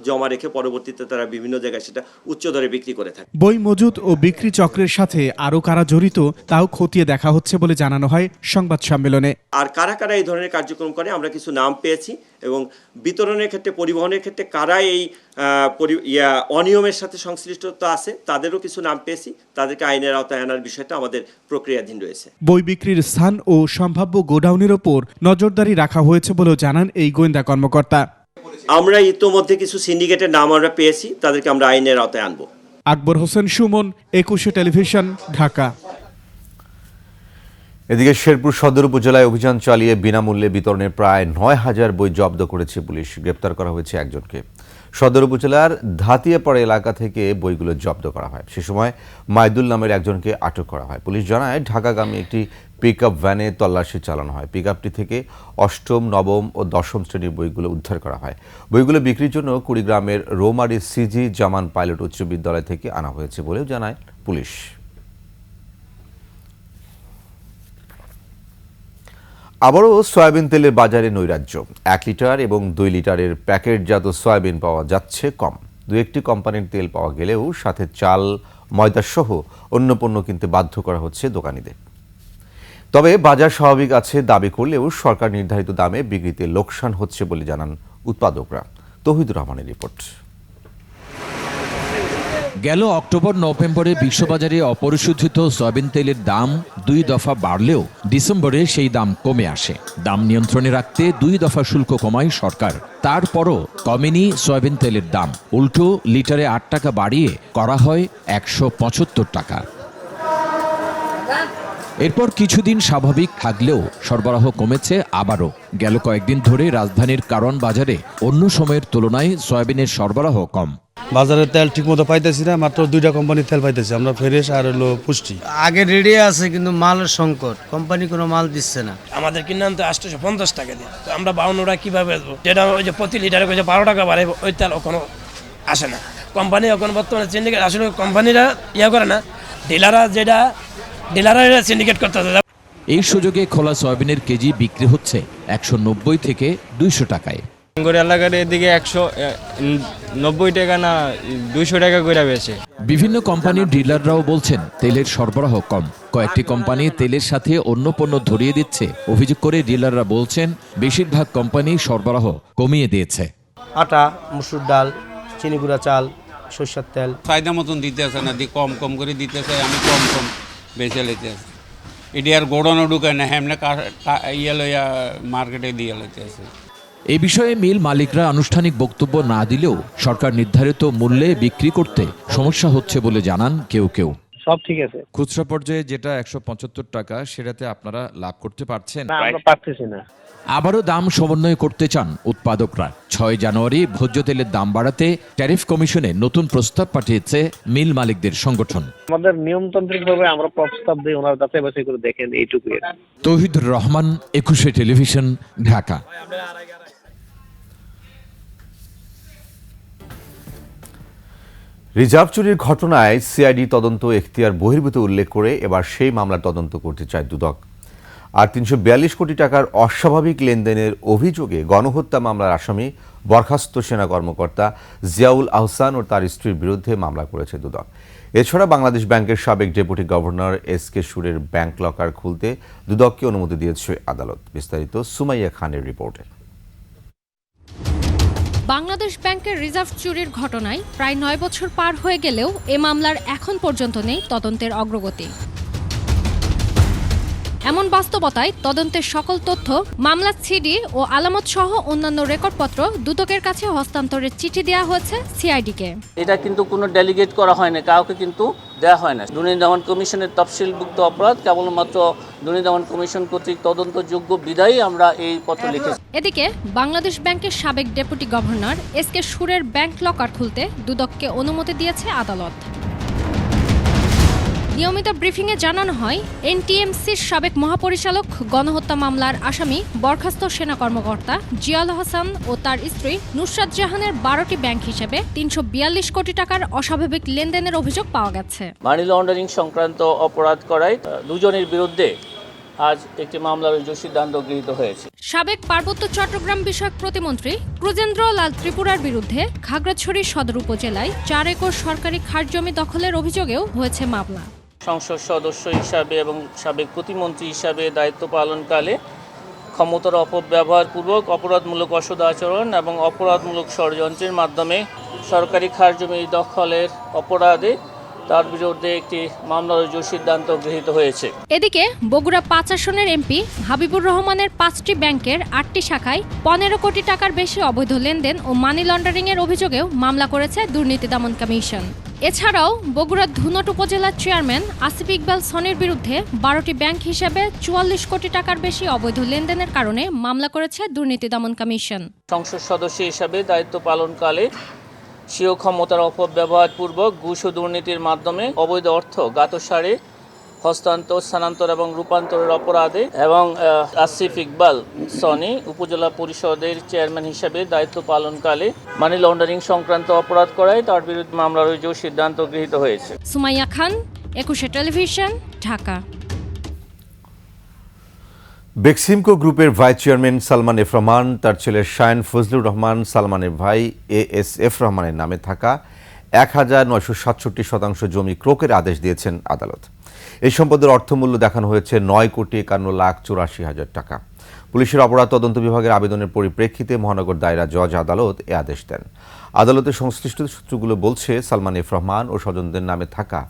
জমা রেখে পরবর্তীতে তারা বিভিন্ন জায়গায় সেটা উচ্চ দরে বিক্রি করে থাকে।
বই মজুত ও বিক্রি চক্রের সাথে আরও কারা জড়িত তাও খতিয়ে দেখা হচ্ছে বলে জানানো হয় সংবাদ সম্মেলনে।
আর কারা কারা এই ধরনের কার্যক্রম করে আমরা কিছু নাম পেয়েছি এবং বিতরণের ক্ষেত্রে পরিবহনের ক্ষেত্রে কারা এই অনিয়মের সাথে সংশ্লিষ্টতা আছে তাদেরও কিছু নাম পেয়েছি। তাদেরকে আইনের আওতায় আনার বিষয়টা আমাদের প্রক্রিয়াধীন রয়েছে।
বই বিক্রির স্থান ও সম্ভাব্য গোডাউনের ওপর নজরদারি রাখা হয়েছে বলেও জানান এই গোয়েন্দা কর্মকর্তা।
আমরা ইতোমধ্যে কিছু সিন্ডিকেটের নাম আমরা পেয়েছি, তাদেরকে আমরা আইনের আওতায় আনবো।
আকবর হোসেন সুমন, 21 টেলিভিশন, ঢাকা।
এদিকে শেরপুর সদর উপজেলায় অভিযান চালিয়ে বিনামূল্যে বিতরণের প্রায় 9,000 বই জব্দ করেছে পুলিশ। গ্রেপ্তার করা হয়েছে একজনকে। সদর উপজেলার ধাতিয়াপাড়া এলাকা থেকে বইগুলো জব্দ করা হয়। সে সময় মাইদুল নামের একজনকে আটক করা হয়। পুলিশ জানায় ঢাকাগামী একটি পিকআপ ভ্যানে তল্লাশি চালানো হয়। পিকআপটি থেকে 8ম, 9ম ও 10ম শ্রেণীর বইগুলো উদ্ধার করা হয়। বইগুলো বিক্রির জন্য কুড়িগ্রামের রৌমারী সিজি জামান পাইলট উচ্চ বিদ্যালয় থেকে আনা হয়েছে বলেও জানায় পুলিশ। আবারও সয়াবিন তেলের বাজারে নৈরাজ্য। 1 লিটার এবং 2 লিটারের প্যাকেটজাত সয়াবিন পাওয়া যাচ্ছে কম। 2-1টি কোম্পানির তেল পাওয়া গেলেও সাথে চাল, ময়দা সহ অন্য পণ্য কিনতে বাধ্য করা হচ্ছে দোকানীদের। তবে বাজার স্বাভাবিক আছে দাবি করলেও সরকার নির্ধারিত দামে বিক্রিতে লোকসান হচ্ছে বলে জানান উৎপাদকরা। তৌহিদুর রহমানের রিপোর্ট।
গেল অক্টোবর-নভেম্বরে বিশ্ববাজারে অপরিশোধিত সয়াবিন তেলের দাম 2 দফা বাড়লেও ডিসেম্বরে সেই দাম কমে আসে। দাম নিয়ন্ত্রণে রাখতে 2 দফা শুল্ক কমায় সরকার। তারপরও কমেনি সয়াবিন তেলের দাম। উল্টো লিটারে 8 টাকা বাড়িয়ে করা হয় 175 টাকা। এরপর কিছুদিন স্বাভাবিক থাকলেও সরবরাহ কমেছে আবারও। গেল কয়েকদিন ধরে রাজধানীর কারণ বাজারে অন্য সময়ের তুলনায় সয়াবিনের সরবরাহ কম।
বাজারে তেল ঠিক মতো পাইতেছি না, মাত্র 2টা কোম্পানির তেল পাইতেছি আমরা, ফ্রেশ আর হলো পুষ্টি।
আগে রেডি আছে কিন্তু মালের সংকট, কোম্পানি কোনো মাল দিচ্ছে না।
আমাদের কিনে আনতে 850 টাকা দিয়ে, তো আমরা 52 টাকা কিভাবে আসবো? যেটা ওই যে প্রতি লিটারে 12 টাকা বাড়ে, ওই তেল ওখানে আসে না। কোম্পানি এখন বর্তমানে সিন্ডিকেট, আসলে কোম্পানিরা করে না, ডিলাররা সিন্ডিকেট করতেছে।
এই সুযোগে খোলা সয়াবিনের কেজি বিক্রি হচ্ছে 190 থেকে 200 টাকায়।
এলাকার এদিকে 190 টাকা না 200 টাকা করে বেচে।
বিভিন্ন কোম্পানির ডিলাররাও বলছেন তেলের সরবরাহ কম। কয়েকটি কোম্পানি তেলের সাথে অন্য পণ্য ধরিয়ে দিচ্ছে অভিযোগ করে ডিলাররা বলছেন বেশিরভাগ কোম্পানি সরবরাহ কমিয়ে দিয়েছে।
আটা, মসুর ডাল, চিনি গুঁড়া চাল, সরষের তেল
ফায়দা মতন দিতেছে না, কম কম করে দিতেছে, আমি কম কম বেচে লেতে আছি। এটি আর গোডাউনে ঢুকায় না, হেমনে লইয়া মার্কেটে দিয়ে লেতে আছে।
এই বিষয়ে মিল মালিকরা আনুষ্ঠানিক বক্তব্য না দিলেও সরকার নির্ধারিত মূল্যে বিক্রি করতে সমস্যা হচ্ছে বলে জানান কেউ কেউ।
সব ঠিক আছে।
খুচরা পর্যায়ে যেটা 175 টাকা, সেটাতে আপনারা লাভ করতে পারছেন?
না, আমরা পারতেছি না।
আবারও দাম সমন্বয় করতে চান উৎপাদকরা। 6 জানুয়ারি ভোজ্য তেলের দাম বাড়াতে ট্যারিফ কমিশনে নতুন প্রস্তাব পাঠিয়েছে মিল মালিকদের সংগঠন।
আমাদের নিয়মতান্ত্রিকভাবে আমরা প্রস্তাব দিই, ওনারা যাচাই বাছাই করে দেখেন, এইটুকুই।
তৌহিদুর রহমান, 21 টেলিভিশন, ঢাকা।
রিজার্ভ চুরির ঘটনায় সিআইডি তদন্ত এখতিয়ার বহির্ভূত উল্লেখ করে এবার সেই মামলার তদন্ত করতে চায় দুদক। আর 342 কোটি টাকার অস্বাভাবিক লেনদেনের অভিযোগে গণহত্যা মামলার আসামি বরখাস্ত সেনা কর্মকর্তা জিয়াউল আহসান ও তার স্ত্রীর বিরুদ্ধে মামলা করেছে দুদক। এছাড়া বাংলাদেশ ব্যাংকের সাবেক ডেপুটি গভর্নর এসকে সুরের ব্যাংক লকার খুলতে দুদককে অনুমতি দিয়েছে আদালত। বিস্তারিত সুমাইয়া খানের রিপোর্টে।
বাংলাদেশ ব্যাংকের রিজার্ভ চুরির ঘটনায় প্রায় 9 বছর পার হয়ে গেলেও এ মামলার এখন পর্যন্ত নেই তদন্তের অগ্রগতি। এমন বাস্তবতায় তদন্তের সকল তথ্য, মামলার সিডি ও আলামত সহ অন্যান্য রেকর্ডপত্র দুদকের কাছে হস্তান্তরের চিঠি দেওয়া হয়েছে সিআইডিকে।
এটা কিন্তু কোনো ডেলিগেট করা হয় না, কাউকে কিন্তু দেওয়া হয় না। দুর্নীতি দমন কমিশনের তফসিলভুক্ত অপরাধ কেবলমাত্র দুর্নীতি দমন কমিশন কর্তৃক তদন্তযোগ্য বিধায় আমরা এই পত্র লিখেছি।
এদিকে বাংলাদেশ ব্যাংকের সাবেক ডেপুটি গভর্নর এসকে সুরের ব্যাংক লকার খুলতে দুদককে অনুমতি দিয়েছে আদালত। নিয়মিত ব্রিফিংয়ে জানানো হয়, এনটিএমসির সাবেক মহাপরিচালক গণহত্যা মামলার আসামি বরখাস্ত সেনা কর্মকর্তা জিয়াউল হাসান ও তার স্ত্রী নুসরাত জাহানের 12টি ব্যাংক হিসেবে 342 কোটি টাকার অস্বাভাবিক লেনদেনের অভিযোগ পাওয়া গেছে।
মানি লন্ডারিং সংক্রান্ত অপরাধ করায় দুজনের বিরুদ্ধে আজ একটি মামলার সিদ্ধান্ত গৃহীত হয়েছে।
সাবেক পার্বত্য চট্টগ্রাম বিষয়ক প্রতিমন্ত্রী ক্রুজেন্দ্র লাল ত্রিপুরার বিরুদ্ধে খাগড়াছড়ি সদর উপজেলায় 4 একর সরকারি খাস জমি দখলের অভিযোগেও হয়েছে মামলা।
সংসদ সদস্য হিসাবে এবং সাবেক প্রতিমন্ত্রী হিসাবে দায়িত্ব পালনকালে ক্ষমতার অপব্যবহারপূর্বক অপরাধমূলক অসদাচরণ এবং অপরাধমূলক ষড়যন্ত্রের মাধ্যমে সরকারি খাস জমি দখলের অপরাধে তার বিরুদ্ধে একটি মামলার সিদ্ধান্ত গৃহীত হয়েছে।
এদিকে বগুড়া 5 আসনের এমপি হাবিবুর রহমানের 5টি ব্যাংকের 8টি শাখায় 15 কোটি টাকার বেশি অবৈধ লেনদেন ও মানি লন্ডারিংয়ের অভিযোগেও মামলা করেছে দুর্নীতি দমন কমিশন। এছাড়াও বগুড়ার ধুনট উপজেলার চেয়ারম্যান আসিফ ইকবাল সনির বিরুদ্ধে 12টি ব্যাংক হিসেবে 44 কোটি টাকার বেশি অবৈধ লেনদেনের কারণে মামলা করেছে দুর্নীতি দমন কমিশন।
সংসদ সদস্য হিসাবে দায়িত্ব পালনকালে স্বীয় ক্ষমতার অপব্যবহারপূর্বক ঘুষ ও দুর্নীতির মাধ্যমে অবৈধ অর্থ গাতসারে হস্তান্তর, স্থানান্তর এবং রূপান্তরের অপরাধে এবং আসিফ ইকবাল সনি উপজেলা পরিষদের চেয়ারম্যান হিসেবে দায়িত্ব পালনকালে মানি লন্ডারিং সংক্রান্ত অপরাধ করায় তার বিরুদ্ধে মামলা রুজুর সিদ্ধান্ত গৃহীত হয়েছে।
সুমাইয়া খান, 21 টেলিভিশন, ঢাকা।
বেক্সিমকো গ্রুপের vice chairman Salman F Rahman তার ছেলে শায়ন ফজলুর রহমান সালমানের ভাই এএসএফ রহমানের নামে থাকা 1967 জমি ক্রোকের আদেশ দিয়েছেন আদালত। এই সম্পদের অর্থমূল্য দেখানো হয়েছে 9,51,84,000 টাকা। পুলিশের অপরাধ তদন্ত বিভাগের আবেদনের পরিপ্রেক্ষিতে মহানগর দায়রা জজ আদালত এ আদেশ দেন। আদালতের সংশ্লিষ্ট সূত্রগুলো বলছে, সালমান এফ রহমান ও স্বজনদের নামে থাকা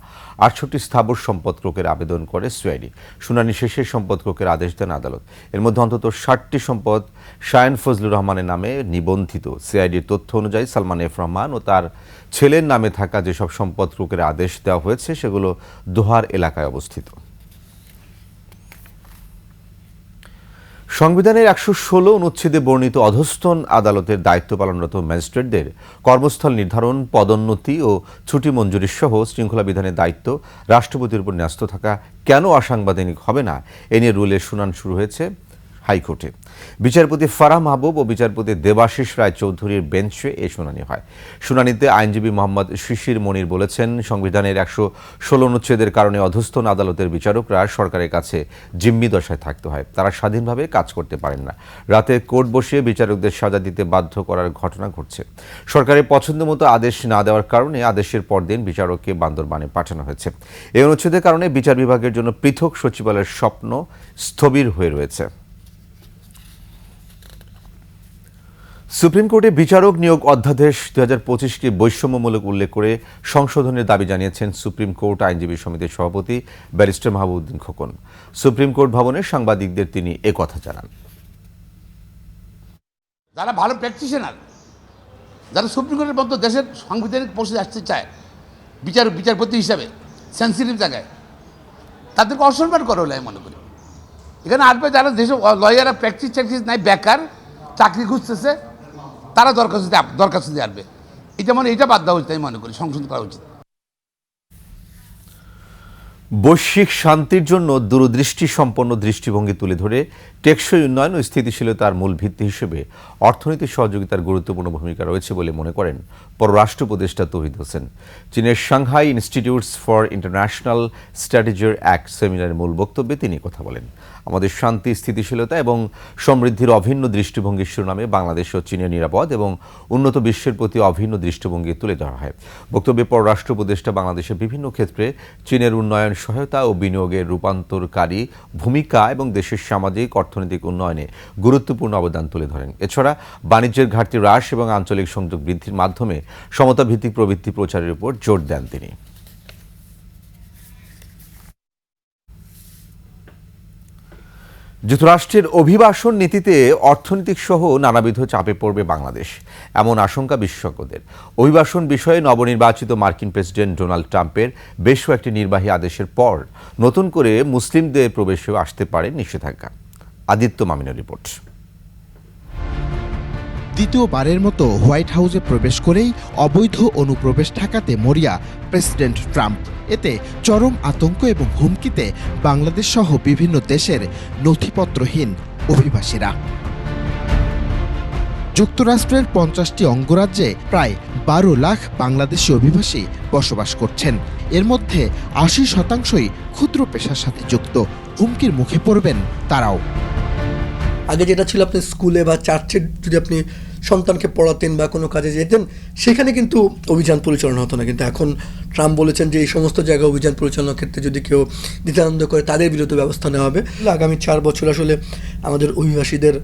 68 স্থাবর সম্পদ ক্রোকের আবেদন করে সিআইডি। শুনানি শেষে সম্পদ ক্রোকের আদেশ দেন আদালত। এর মধ্যে অন্তত 60টি সম্পদ শায়ন ফজলুর রহমানের নামে নিবন্ধিত। সিআইডির তথ্য অনুযায়ী সালমান এফ রহমান ও তার ছেলের নামে থাকা যেসব সম্পদ ক্রোকের আদেশ দেওয়া হয়েছে সেগুলো দোহার এলাকায় অবস্থিত। সংবিধানের 116 অনুচ্ছেদে বর্ণিত অধস্তন আদালতের দায়িত্ব পালনরত ম্যাজিস্ট্রেটদের কর্মস্থল নির্ধারণ, পদোন্নতি ও ছুটি মঞ্জুরি সহ শৃঙ্খলা বিধানের দায়িত্ব রাষ্ট্রপতির উপর ন্যস্ত থাকা কেন অসাংবিধানিক হবে না, এ নিয়ে রুলের শুনানি শুরু হয়েছে হাইকোর্টে। বিচারপতি ফারাহ মাহবুব ও বিচারপতি দেবাশিস রায় চৌধুরীর বেঞ্চে এই শুনানি হয়। শুনানিতে আইনজীবী মোহাম্মদ শিশির মনির বলেছেন, সংবিধানের 116 অনুচ্ছেদের কারণে অধস্তন আদালতের বিচারকরা সরকারের কাছে জিম্মি দশায় থাকতে হয়। তারা স্বাধীনভাবে কাজ করতে পারেন না। রাতে কোর্ট বসিয়ে বিচারকদের সাজা দিতে বাধ্য করার ঘটনা ঘটছে। সরকারের পছন্দ মতো আদেশ না দেওয়ার কারণে আদেশের পরদিন বিচারককে বান্দরবানে পাঠানো হয়েছে। এই অনুচ্ছেদের কারণে বিচার বিভাগের জন্য পৃথক সচিবালয়ের স্বপ্ন স্থবির হয়ে রয়েছে। সুপ্রিম কোর্টে বিচারক নিয়োগ অধ্যাদেশ 2025কে বৈষম্যমূলক উল্লেখ করে সংশোধনের দাবি জানিয়েছেন সুপ্রিম কোর্ট আইনজীবী সমিতির সভাপতি barrister Mahbubuddin Khokon. Supreme court ভবনে সাংবাদিকদের তিনি একথা জানান।
যারা ভালো প্র্যাকটিশনার, যারা সুপ্রিম কোর্টের মতো দেশের সাংবিধানিক পোস্টে আসতে চায় বিচারপতি হিসাবে সেন্সিটিভ জায়গায়, তাদেরকে অসম্মান করা হলে আমি মনে করি। এখানে আসবে যারা দেশে লয়াররা প্র্যাকটিস নাই, বেকার, চাকরি খুঁজতেছে, তারা দরখাস্ত দিয়ে আসবে। এটা এটা বাদ দেওয়া উচিত, আমি মনে করি সংশোধন করা উচিত।
বৈশ্বিক শান্তির জন্য দূরদৃষ্টি সম্পন্ন দৃষ্টিভঙ্গি তুলে ধরে টেকসই উন্নয়ন ও স্থিতিশীলতার মূল ভিত্তি হিসেবে অর্থনৈতিক সহযোগিতার গুরুত্বপূর্ণ ভূমিকা রয়েছে বলে মনে করেন পররাষ্ট্র উপদেষ্টা তৌহিদ হোসেন। চীনের সাংহাই ইনস্টিটিউটস ফর ইন্টারন্যাশনাল স্ট্র্যাটেজির এক সেমিনারের মূল বক্তব্যে তিনি কথা বলেন। আমাদের শান্তি, স্থিতিশীলতা এবং সমৃদ্ধির অভিন্ন দৃষ্টিভঙ্গির শিরোনামে বাংলাদেশ ও চীনের নিরাপদ এবং উন্নত বিশ্বের প্রতি অভিন্ন দৃষ্টিভঙ্গি তুলে ধরা হয়। বক্তব্যে পররাষ্ট্র উপদেষ্টা বাংলাদেশের বিভিন্ন ক্ষেত্রে চীনের উন্নয়ন সহায়তা ও বিনিয়োগের রূপান্তরকারী ভূমিকা এবং দেশের সামাজিক অর্থনৈতিক উন্নয়নে গুরুত্বপূর্ণ অবদান তুলে ধরেন। এছাড়া বাণিজ্যের ঘাটতি হ্রাস এবং আঞ্চলিক সংযোগ বৃদ্ধির মাধ্যমে সমতাভিত্তিক প্রবৃদ্ধি প্রচারের উপর জোর দেন তিনি। যুক্তরাষ্ট্রের অভিবাসন নীতিতে অর্থনৈতিক সহ নানাবিধ চাপে পড়বে বাংলাদেশ, এমন আশঙ্কা বিশেষজ্ঞদের। অভিবাসন বিষয়ে নবনির্বাচিত মার্কিন প্রেসিডেন্ট ডোনাল্ড ট্রাম্পের বেশ কয়েকটি নির্বাহী আদেশের পর নতুন করে মুসলিমদের প্রবেশেও আসতে পারে নিষেধাজ্ঞা। আদিত্য মামিনের রিপোর্ট।
দ্বিতীয়বারের মতো হোয়াইট হাউসে প্রবেশ করেই অবৈধ অনুপ্রবেশ ঠেকাতে মরিয়া প্রেসিডেন্ট ট্রাম্প। এতে চরম আতঙ্ক এবং হুমকিতে বাংলাদেশ সহ বিভিন্ন দেশের নথিপত্রহীন অভিবাসীরা। যুক্তরাষ্ট্রের 50টি অঙ্গরাজ্যে প্রায় 12 লাখ বাংলাদেশি অভিবাসী বসবাস করছেন। এর মধ্যে 80% ক্ষুদ্র পেশার সাথে যুক্ত। হুমকির মুখে পড়বেন তারাও।
আগে যেটা ছিল, আপনি স্কুলে বা চার্চে যদি আপনি সন্তানকে পড়াতেন বা কোনো কাজে যেতেন, সেখানে কিন্তু অভিযান পরিচালনা হতো না। কিন্তু এখন ট্রাম্প বলেছেন যে এই সমস্ত জায়গায় অভিযান পরিচালনার ক্ষেত্রে যদি কেউ দ্বিধাদ্বন্দ্ব করে তাদের বিরুদ্ধে ব্যবস্থা নেওয়া হবে। আগামী 4 বছর আসলে আমাদের অভিবাসীদের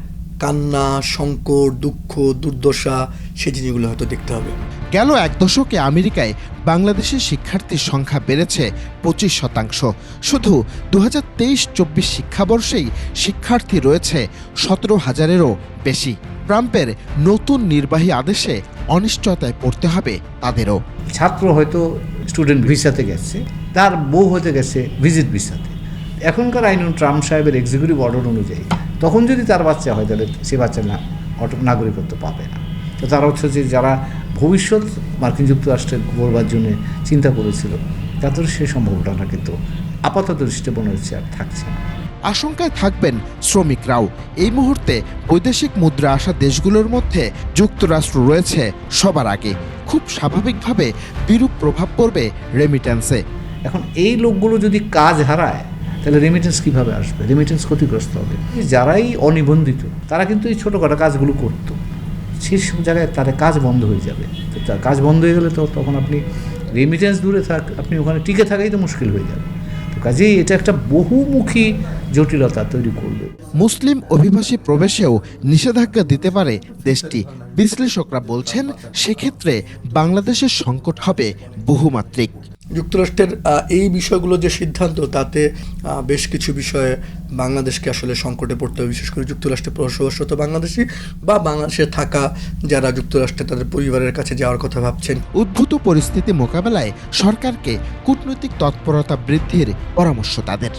কান্না, সংকট, দুঃখ, দুর্দশা, সেই জিনিসগুলো হয়তো দেখতে হবে।
গেল 1 দশকে আমেরিকায় বাংলাদেশের শিক্ষার্থীর সংখ্যা বেড়েছে 25%। শুধু 2023-24 শিক্ষাবর্ষেই শিক্ষার্থী রয়েছে 17,000-এরও বেশি। ট্রাম্পের নতুন নির্বাহী আদেশে অনিশ্চয়তায় পড়তে হবে তাদেরও।
ছাত্র হয়তো স্টুডেন্ট ভিসাতে গেছে, তার বউ হতে গেছে ভিজিট ভিসাতে। এখনকার আইন ট্রাম্প সাহেবের এক্সিকিউটিভ অর্ডার অনুযায়ী তখন যদি তার বাচ্চা হয়, তাহলে সে বাচ্চা নাগরিকত্ব পাবে না। তো তারা হচ্ছে যে যারা ভবিষ্যৎ মার্কিন যুক্তরাষ্ট্রে গড়বার জন্য চিন্তা করেছিল, তাদের সেই সম্ভাবনাটা কিন্তু আপাতত দৃষ্টিতে মনে হচ্ছে আর থাকছে না।
আশঙ্কায় থাকবেন শ্রমিকরাও। এই মুহূর্তে বৈদেশিক মুদ্রা আসা দেশগুলোর মধ্যে যুক্তরাষ্ট্র রয়েছে সবার আগে। খুব স্বাভাবিকভাবে বিরূপ প্রভাব পড়বে রেমিটেন্সে।
এখন এই লোকগুলো যদি কাজ হারায়, তাহলে রেমিটেন্স কীভাবে আসবে? রেমিটেন্স ক্ষতিগ্রস্ত হবে। যারাই অনিবন্ধিত তারা কিন্তু এই ছোটোখাটো কাজগুলো করতো, সেসব জায়গায় তাদের কাজ বন্ধ হয়ে যাবে। তো তার কাজ বন্ধ হয়ে গেলে তো তখন আপনি রেমিটেন্স দূরে আপনি ওখানে টিকে থাকাই তো মুশকিল হয়ে যাবে। তো কাজেই এটা একটা বহুমুখী জটিলতা তৈরি করবে।
মুসলিম অভিবাসী প্রবেশেও নিষেধাজ্ঞা দিতে পারে দেশটি। বিশ্লেষকরা বলছেন সেক্ষেত্রে বাংলাদেশের সংকট হবে বহুমাত্রিক।
যুক্তরাষ্ট্রের এই বিষয়গুলো যে সিদ্ধান্ত, তাতে বেশ কিছু বিষয়ে বাংলাদেশকে আসলে সংকটে পড়তে হবে। বিশেষ করে যুক্তরাষ্ট্রে বসবাসরত বাংলাদেশি বা বাংলাদেশে থাকা যারা যুক্তরাষ্ট্রে তাদের পরিবারের কাছে যাওয়ার কথা ভাবছেন।
উদ্ভূত পরিস্থিতি মোকাবেলায় সরকারকে কূটনৈতিক তৎপরতা বৃদ্ধির পরামর্শ তাদের।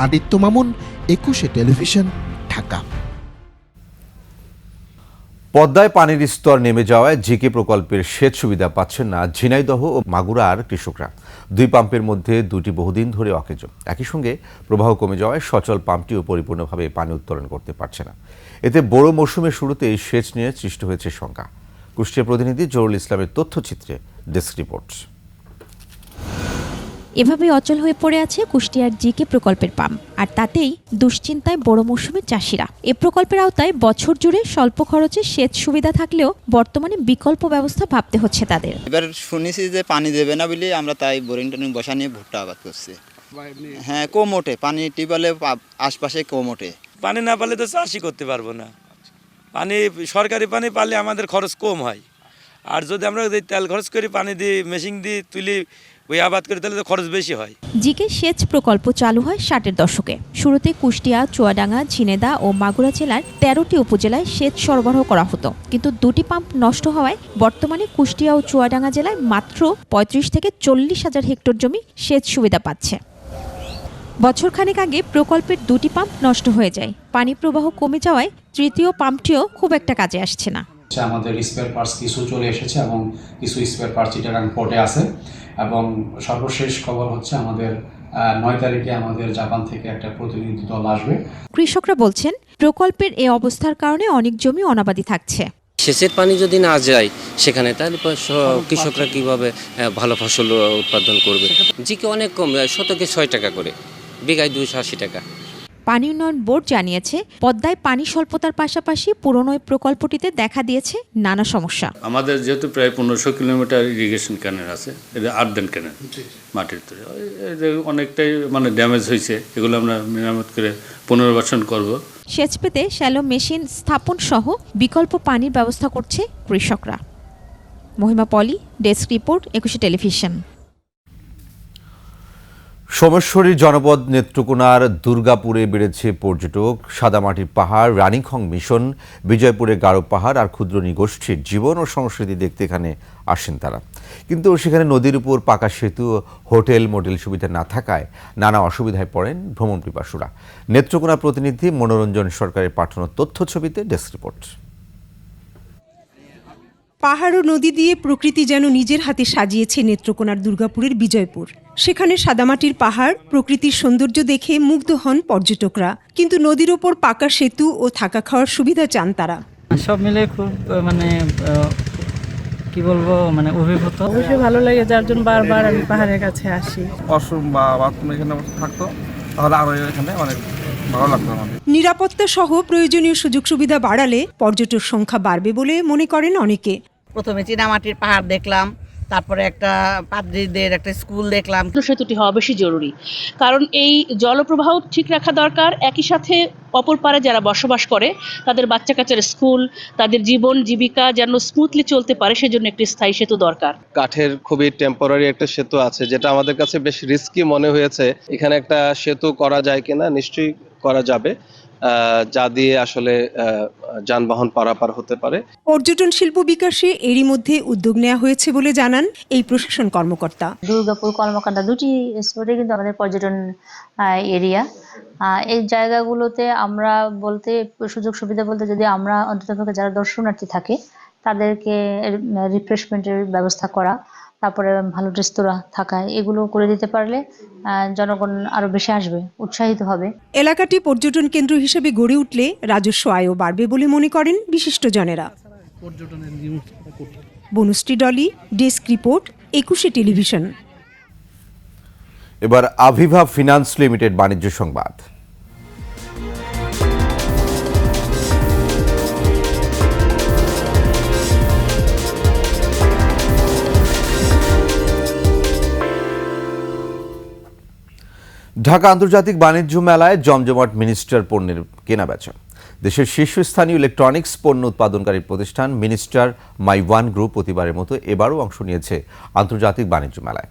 আদিত্য মামুন, 21 টেলিভিশন, ঢাকা।
পদ্মায় পানির স্তর নেমে যাওয়ায় জিকে প্রকল্পের সেচ সুবিধা পাচ্ছেন না ঝিনাইদহ ও মাগুরার কৃষকরা। 2 পাম্পের মধ্যে 2টি বহুদিন ধরে অকেজ। একই সঙ্গে প্রবাহ কমে যাওয়ায় সচল পাম্পটিও পরিপূর্ণভাবে পানি উত্তোলন করতে পারছে না। এতে বড় মৌসুমের শুরুতেই সেচ নিয়ে সৃষ্টি হয়েছে শঙ্কা। কুষ্টিয়া প্রতিনিধি জহুরুল ইসলামের তথ্যচিত্রে ডেস্ক রিপোর্ট।
এভাবেই অচল হয়ে পড়ে আছে কুষ্টিয়ার জিকে প্রকল্পের পাম্প, আর তাতেই দুশ্চিন্তায় বড় মৌসুমের চাষিরা। এ প্রকল্পের আওতায় বছর জুড়ে স্বল্প খরচে সেচ সুবিধা থাকলেও বর্তমানে বিকল্প ব্যবস্থা ভাবতে হচ্ছে তাদের।
এবার শুনেছি যে পানি দেবে না বলে আমরা তাই বোরিং টোরিং বসা নিয়ে ভুট্টা আবাদ করছি। হ্যাঁ, কম ওঠে পানি, টিউবওয়েলে আশপাশে কম ওঠে।
পানি না পালে তো চাষই করতে পারবো না। পানি সরকারি পানি পালে আমাদের খরচ কম হয়, আর যদি আমরা তেল খরচ করি, পানি দিয়ে মেশিন দিয়ে তুলি ওই আবাদ করে, তাহলে তো খরচ বেশি হয়।
জিকে সেচ প্রকল্প চালু হয় 60-এর দশকে। শুরুতে কুষ্টিয়া, চুয়াডাঙ্গা, ঝিনেদা ও মাগুরা জেলার 13টি উপজেলায় সেচ সরবরাহ করা হতো, কিন্তু 2টি পাম্প নষ্ট হওয়ায় বর্তমানে কুষ্টিয়া ও চুয়াডাঙ্গা জেলায় মাত্র 35 থেকে 40 হাজার হেক্টর জমি সেচ সুবিধা পাচ্ছে। বছরখানেক আগে প্রকল্পের 2টি পাম্প নষ্ট হয়ে যায়। পানি প্রবাহ কমে যাওয়ায় 3য় পাম্পটিও খুব একটা কাজে আসছে না।
আমাদের স্পেয়ার পার্টস কিছু চলে এসেছে এবং কিছু স্পেয়ার পার্টস চিটাগাং পোর্টে আছে, এবং সর্বশেষ খবর হচ্ছে আমাদের 9 তারিখে আমাদের জাপান থেকে একটা প্রতিনিধি দল আসবে।
কৃষকরা বলছেন প্রকল্পের এই অবস্থার কারণে অনেক জমি অনাবাদি থাকছে।
সেচের পানি যদি না যায় সেখানে, তাহলে কৃষকরা কিভাবে ভালো ফসল উৎপাদন করবে? জিকে অনেক কম, শতকে 6 টাকা করে, বিঘায় 280 টাকা।
পানি উন্নয়ন বোর্ড জানিয়েছে পদ্মায় পানি স্বল্পতার পাশাপাশি পুরনো প্রকল্পটিতে দেখা দিয়েছে নানা সমস্যা।
আমাদের যেহেতু প্রায় 1500 কিলোমিটার ইরিগেশন ক্যানেল আছে, এটা আর্দেন ক্যানেল, মাটির তৈরি, অনেকটাই মানে ড্যামেজ হয়েছে। এগুলো আমরা মেরামত করে পুনর্বাসন করব।
সেচ পেতে শ্যালো মেশিন স্থাপন সহ বিকল্প পানির ব্যবস্থা করছে কৃষকরা। মহিমা পলি, ডেস্ক রিপোর্ট, 21 টেলিভিশন।
সোমেশ্বরীর জনপদ নেত্রকোনার দুর্গাপুরে বেড়েছে পর্যটক। সাদামাটির পাহাড়, রানীখং মিশন, বিজয়পুরে গারো পাহাড় আর ক্ষুদ্র নৃগোষ্ঠীর জীবন ও সংস্কৃতি দেখতে এখানে আসেন তারা। কিন্তু সেখানে নদীর উপর পাকা সেতু, হোটেল মোটেল সুবিধা না থাকায় নানা অসুবিধায় পড়েন ভ্রমণ পিপাসুরা। নেত্রকোনা প্রতিনিধি মনোরঞ্জন সরকারের পাঠানো তথ্য ছবিতে ডেস্ক রিপোর্ট।
পাহাড় ও নদী দিয়ে প্রকৃতি যেন নিজের হাতে সাজিয়েছে নেত্রকোনার দুর্গাপুরের বিজয়পুর। সেখানে সাদামাটির পাহাড়, প্রকৃতির সৌন্দর্য দেখে মুগ্ধ হন পর্যটকরা। কিন্তু নদীর ওপর পাকা সেতু ও থাকা খাওয়ার সুবিধা চান তারা।
সব মিলে খুব কি বলবো অভিভূত। অবশ্যই ভালো লাগে, যার জন্য বারবার আমি পাহাড়ের কাছে আসি।
ওয়াশরুম বা বাথরুম এখানে থাকতো তাহলে আরো এখানে অনেক ভালো লাগতো আমাদের।
নিরাপত্তা সহ প্রয়োজনীয় সুযোগ সুবিধা বাড়ালে পর্যটক সংখ্যা বাড়বে বলে মনে করেন অনেকে।
প্রথমে চীনামাটির পাহাড় দেখলাম, তারপরে একটা পাদ্রীদের একটা স্কুল দেখলাম।
সেতুটি হওয়া বেশি জরুরি, কারণ এই জলপ্রবাহ ঠিক রাখা দরকার। একই সাথে অপর পারে যারা বসবাস করে তাদের বাচ্চা কাচ্চার স্কুল, তাদের জীবন জীবিকা যেন স্মুথলি চলতে পারে, সেজন্য একটি স্থায়ী সেতু দরকার।
কাঠের খুবই টেম্পোরারি একটা সেতু আছে, যেটা আমাদের কাছে বেশ রিস্কি মনে হয়েছে। এখানে একটা সেতু করা যায় কিনা, নিশ্চয়ই করা যাবে, যা দিয়ে আসলে যানবাহন পারাপার হতে পারে।
পর্যটন শিল্প বিকাশে এরই মধ্যে উদ্যোগ নেওয়া হয়েছে বলে জানান এই প্রশাসন কর্মকর্তা।
দুর্গাপুর, কর্মকাণ্ডা দুটি স্পটে কিন্তু আমাদের পর্যটন এরিয়া। এই জায়গাগুলোতে আমরা বলতে সুযোগ সুবিধা বলতে, যদি আমরা অন্ততপক্ষে যারা দর্শনার্থী থাকে তাদেরকে রিফ্রেশমেন্টের ব্যবস্থা করা, তারপরে ভালো রেস্তোরাঁ থাকা, এগুলো করে দিতে পারলে জনগণ আরো বেশি আসবে, উৎসাহিত হবে।
এলাকাটি পর্যটন কেন্দ্র হিসেবে গড়ে উঠলে রাজস্ব আয়ও বাড়বে বলে মনে করেন বিশিষ্টজনেরা। Banushri Dolly, desk report, 21 television.
এবার আভিভা ফিনান্স লিমিটেড বাণিজ্য সংবাদ। ঢাকা আন্তর্জাতিক বাণিজ্য মেলায় জমজমাট মিনিস্টার পণ্যের কেনাবেচা। দেশের শীর্ষস্থানীয় ইলেকট্রনিক্স পণ্য উৎপাদনকারী প্রতিষ্ঠান মিনিস্টার মাইওয়ান গ্রুপ প্রতিবারের মতো এবারও অংশ নিয়েছে আন্তর্জাতিক বাণিজ্য মেলায়।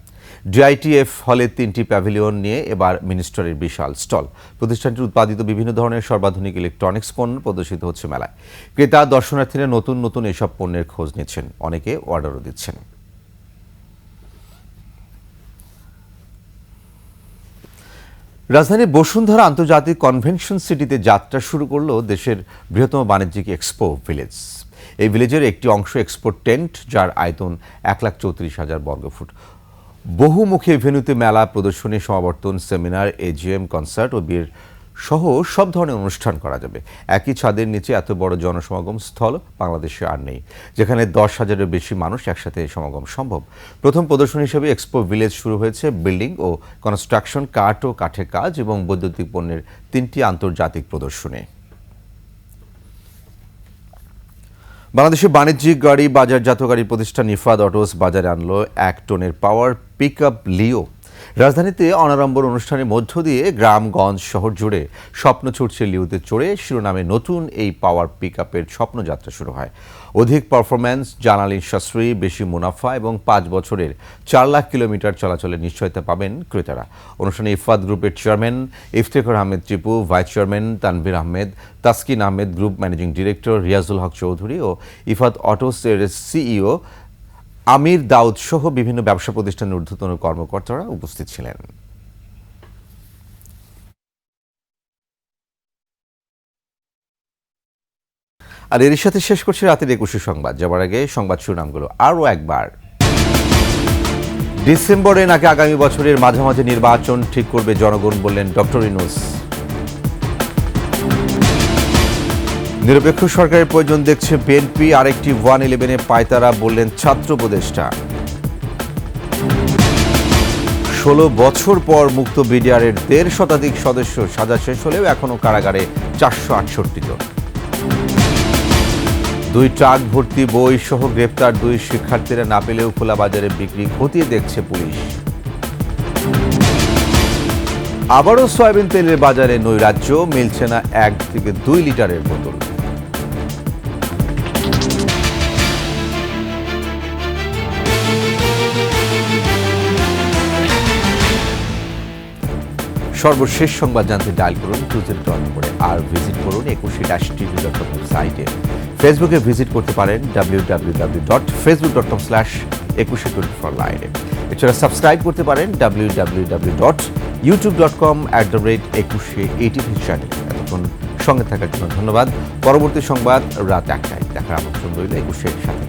ডিআইটিএফ হলে 3টি প্যাভিলিয়ন নিয়ে এবার মিনিস্টারের বিশাল স্টল। প্রতিষ্ঠানটির উৎপাদিত বিভিন্ন ধরনের সর্বাধুনিক ইলেকট্রনিক্স পণ্য প্রদর্শিত হচ্ছে মেলায়। ক্রেতা দর্শনার্থীরা নতুন নতুন এসব পণ্যের খোঁজ নিচ্ছেন, অনেকে অর্ডারও দিচ্ছেন। রাজধানীর বসুন্ধরা আন্তর্জাতিক কনভেনশন সিটিতে যাত্রা শুরু করল দেশের বৃহত্তম বাণিজ্যিক এক্সপো ভিলেজ। এই ভিলেজের একটি অংশ এক্সপো টেন্ট, যার আয়তন 1,34,000 বর্গফুট। বহুমুখী ভেন্যুতে মেলা, প্রদর্শনী, সমাবর্তন, সেমিনার, এজিএম, কনসার্ট ও বিয়ের সহ সব ধরনের অনুষ্ঠান করা যাবে। একই ছাদের নিচে এত বড় জনসমাগম স্থল বাংলাদেশে আর নেই, যেখানে 10,000-এর বেশি মানুষ একসাথে সমাগম সম্ভব। প্রথম প্রদর্শনী হিসেবে এক্সপো ভিলেজ শুরু হয়েছে বিল্ডিং ও কনস্ট্রাকশন, কাঠ ও কাঠের কাজ এবং বৈদ্যুতিক পণ্যের 3টি আন্তর্জাতিক প্রদর্শনী। বাংলাদেশে বাণিজ্যিক গাড়ি বাজারজাতকারী প্রতিষ্ঠান ইফাদ অটোস বাজারে আনলো 1 টনের পাওয়ার পিকআপ লিও। রাজধানীতে অনাড়ম্বর অনুষ্ঠানের মধ্য দিয়ে গ্রামগঞ্জ শহর জুড়ে স্বপ্ন ছুটছে লিওতে চড়ে শিরোনামে নতুন এই পাওয়ার পিকআপের স্বপ্নযাত্রা শুরু হয়। অধিক পারফরম্যান্স, জ্বালানি সাশ্রয়ী, বেশি মুনাফা এবং 5 বছরের 4 লাখ কিলোমিটার চলাচলের নিশ্চয়তা পাবেন ক্রেতারা। অনুষ্ঠানে ইফাদ গ্রুপের chairman Iftekhar Ahmed Tipu, vice chairman Tanvir Ahmed, Taskin Ahmed, group managing director Riazul Haque Chowdhury ও ইফাদ অটোসের সিইও আমির দাউদ সহ বিভিন্ন ব্যবসা প্রতিষ্ঠানের ঊর্ধ্বতন কর্মকর্তারা উপস্থিত ছিলেন। আর এর সাথে শেষ করছি রাতের 21 সংবাদ। যাবার আগে সংবাদ শিরোনামগুলো আরও একবার। ডিসেম্বরে নাকি আগামী বছরের মাঝামাঝি নির্বাচন ঠিক করবে জনগণ, বললেন ডক্টর ইউনূস। নিরপেক্ষ সরকারের প্রয়োজন দেখছে বিএনপি, আরেকটি 111-এ পায়তারা, বললেন ছাত্র উপদেষ্টা। 16 বছর পর মুক্ত বিডিআরের 1.5 শতাধিক সদস্য, সাজা শেষ হলেও এখনও কারাগারে 468 জন। 2 ট্রাক ভর্তি বই সহ গ্রেপ্তার 2 শিক্ষার্থীরা না পেলেও খোলা বাজারে বিক্রি খতিয়ে দেখছে পুলিশ। আবারও সয়াবিন তেলের বাজারে নৈরাজ্য, মিলছে না 1 থেকে 2 লিটারের বোতল। সর্বশেষ সংবাদ জানতে ডায়াল করুন 20 নম্বরে আর ভিজিট করুন 21-tv.com ওয়েবসাইটে। ফেসবুকে ভিজিট করতে পারেন www.facebook.com/2124live। এছাড়া সাবস্ক্রাইব করতে পারেন www.youtube.com/21ATV চ্যানেল। এতক্ষণ সঙ্গে থাকার জন্য ধন্যবাদ। পরবর্তী সংবাদ রাত 1টায় দেখার আমন্ত্রণ রইল 21-এর সাথে।